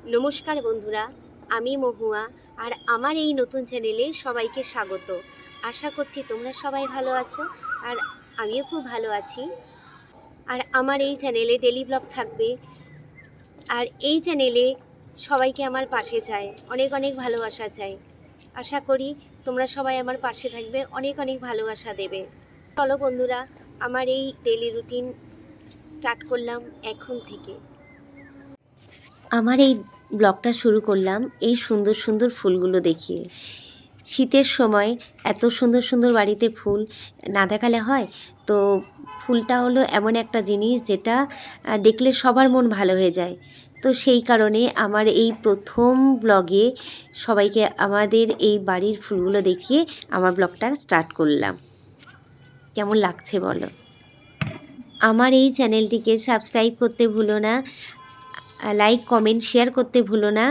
নমস্কার বন্ধুরা, আমি মহুয়া। আর আমার এই নতুন চ্যানেলে সবাইকে স্বাগত। আশা করছি তোমরা সবাই ভালো আছো, আর আমিও খুব ভালো আছি। আর আমার এই চ্যানেলে ডেলি ব্লগ থাকবে, আর এই চ্যানেলে সবাইকে আমার পাশে চাই, অনেক অনেক ভালোবাসা চাই। আশা করি তোমরা সবাই আমার পাশে থাকবে, অনেক অনেক ভালোবাসা দেবে। চলো বন্ধুরা, আমার এই ডেলি রুটিন স্টার্ট করলাম এখন থেকে। আমার এই ব্লগটা শুরু করলাম এই সুন্দর সুন্দর ফুলগুলো দেখিয়ে। শীতের সময় এত সুন্দর সুন্দর বাড়িতে ফুল না দেখালে হয়? তো ফুলটা হলো এমন একটা জিনিস যেটা দেখলে সবার মন ভালো হয়ে যায়। তো সেই কারণে আমার এই প্রথম ব্লগে সবাইকে আমাদের এই বাড়ির ফুলগুলো দেখিয়ে আমার ব্লগটা স্টার্ট করলাম। কেমন লাগছে বলো? আমার এই চ্যানেলটিকে সাবস্ক্রাইব করতে ভুলো না, লাইক কমেন্ট শেয়ার করতে ভুলো না।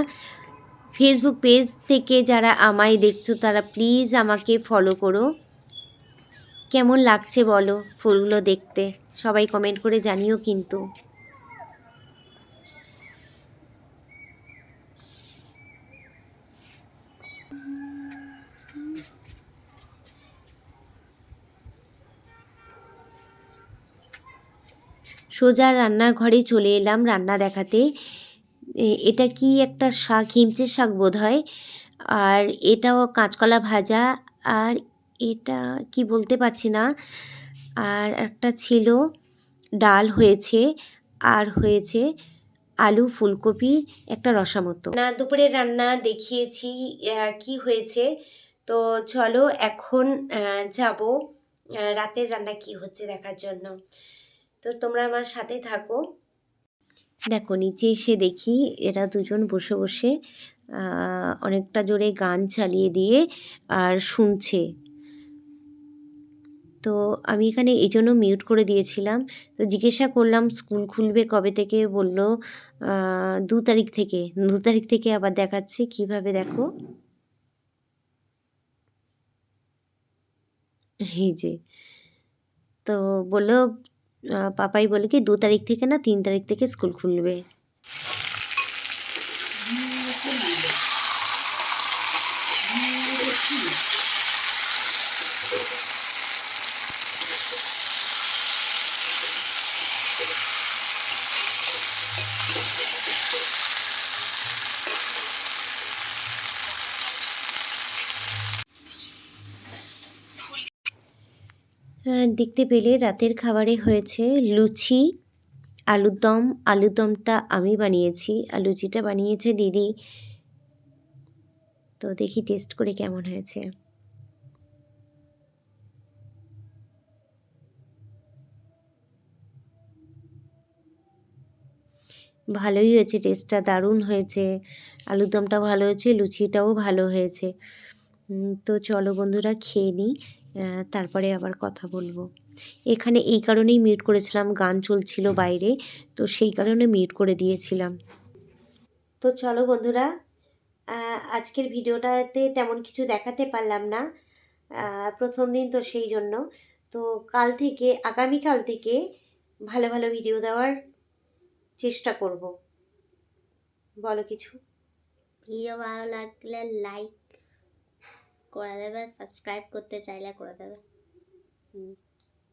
ফেসবুক পেজ থেকে যারা আমায় দেখছো তারা প্লিজ আমাকে ফলো করো। কেমন লাগছে বলো ফুলগুলো দেখতে? সবাই কমেন্ট করে জানিও কিন্তু। সোজা রান্নার ঘরে চলে এলাম রান্না দেখাতে। এটা কি একটা শাক, হিমচের শাক বোধ হয়। আর এটাও কাঁচকলা ভাজা, আর এটা কি বলতে পারছি না। আর একটা ছিল ডাল হয়েছে, আর হয়েছে আলু ফুলকপির একটা রসা মতো। না, দুপুরের রান্না দেখিয়েছি কি হয়েছে। তো চলো এখন যাব রাতের রান্না কি হচ্ছে দেখার জন্য। তো তোমরা আমার সাথে থাকো। দেখো নিচে এসে দেখি এরা দুজন বসে বসে অনেকটা জোরে গান চালিয়ে দিয়ে আর শুনছে। তো আমি এখানে এই জন্য মিউট করে দিয়েছিলাম। তো জিজ্ঞাসা করলাম স্কুল খুলবে কবে থেকে, বলল 2 তারিখ থেকে। 2 তারিখ থেকে আবার দেখাচ্ছে কিভাবে, দেখো এই যে। তো বললো পাপাই বলে কি 2 তারিখ থেকে না 3 তারিখ থেকে স্কুল খুলবে। দেখতে পেলে রাতের খাবারে হয়েছে লুচি, আলুর দম। আলুর দমটা আমি বানিয়েছি, আর লুচিটা বানিয়েছে দিদি। তো দেখি টেস্ট করে কেমন হয়েছে। ভালোই হয়েছে, টেস্টটা দারুণ হয়েছে। আলুর দমটাও ভালো হয়েছে, লুচিটাও ভালো হয়েছে। তো চলো বন্ধুরা খেয়ে নিই, তারপরে আবার কথা বলবো। এখানে এই কারণেই মিউট করেছিলাম, গান চলছিল বাইরে, তো সেই কারণে মিউট করে দিয়েছিলাম। তো চলো বন্ধুরা, আজকের ভিডিওটাতে তেমন কিছু দেখাতে পারলাম না, প্রথম দিন তো সেই জন্য। তো কাল থেকে, আগামীকাল থেকে ভালো ভালো ভিডিও দেওয়ার চেষ্টা করব। বলো কিছু। ভিডিও ভালো লাগলে লাইক করে দেবে, সাবস্ক্রাইব করতে চাইলে করে দেবে।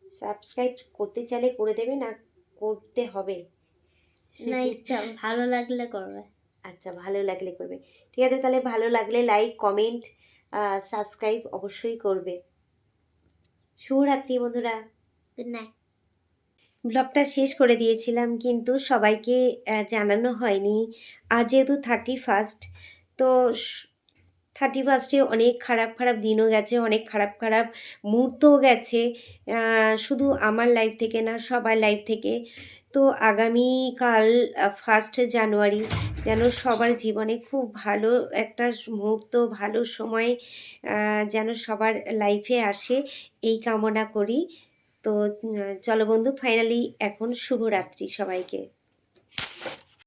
সাবস্ক্রাইব করতে চাইলে করে দেবে, না করতে হবে? না, ইচ্ছা ভালো লাগলে করবে। আচ্ছা, ভালো লাগলে করবে। ঠিক আছে, তাহলে ভালো লাগলে লাইক কমেন্ট সাবস্ক্রাইব অবশ্যই করবে। শুভরাত্রি বন্ধুরা, গুড নাইট। ব্লগটা শেষ করে দিয়েছিলাম কিন্তু সবাইকে জানানো হয়নি। আজ যেহেতু 31, তো 31-এ অনেক খারাপ খারাপ দিনও গেছে, অনেক খারাপ খারাপ মুহূর্তও গেছে, শুধু আমার লাইফ থেকে না, সবার লাইফ থেকে। তো আগামীকাল 1 জানুয়ারি যেন সবার জীবনে খুব ভালো একটা মুহূর্ত, ভালো সময় যেন সবার লাইফে আসে, এই কামনা করি। তো চলো বন্ধু, ফাইনালি এখন শুভরাত্রি সবাইকে।